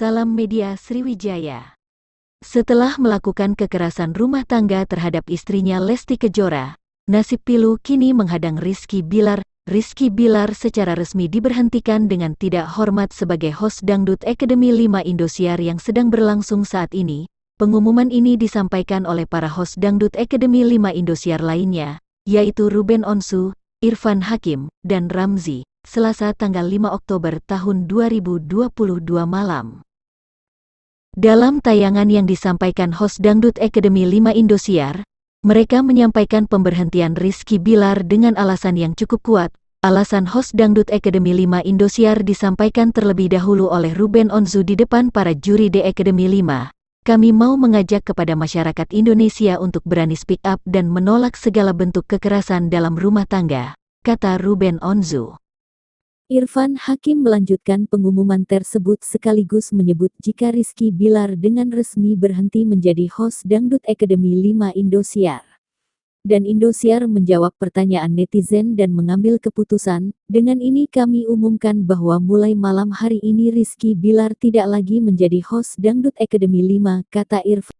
Salam Media Sriwijaya. Setelah melakukan kekerasan rumah tangga terhadap istrinya Lesti Kejora, nasib pilu kini menghadang Rizky Bilar. Rizky Bilar secara resmi diberhentikan dengan tidak hormat sebagai host Dangdut Academy 5 Indosiar yang sedang berlangsung saat ini. Pengumuman ini disampaikan oleh para host Dangdut Academy 5 Indosiar lainnya, yaitu Ruben Onsu, Irfan Hakim, dan Ramzy, Selasa tanggal 5 Oktober tahun 2022 malam. Dalam tayangan yang disampaikan host Dangdut Academy 5 Indosiar, mereka menyampaikan pemberhentian Rizky Bilar dengan alasan yang cukup kuat. Alasan host Dangdut Academy 5 Indosiar disampaikan terlebih dahulu oleh Ruben Onsu di depan para juri The Academy 5. Kami mau mengajak kepada masyarakat Indonesia untuk berani speak up dan menolak segala bentuk kekerasan dalam rumah tangga, kata Ruben Onsu. Irfan Hakim melanjutkan pengumuman tersebut sekaligus menyebut jika Rizky Bilar dengan resmi berhenti menjadi host Dangdut Academy 5 Indosiar. Dan Indosiar menjawab pertanyaan netizen dan mengambil keputusan. Dengan ini kami umumkan bahwa mulai malam hari ini Rizky Bilar tidak lagi menjadi host Dangdut Academy 5, kata Irfan.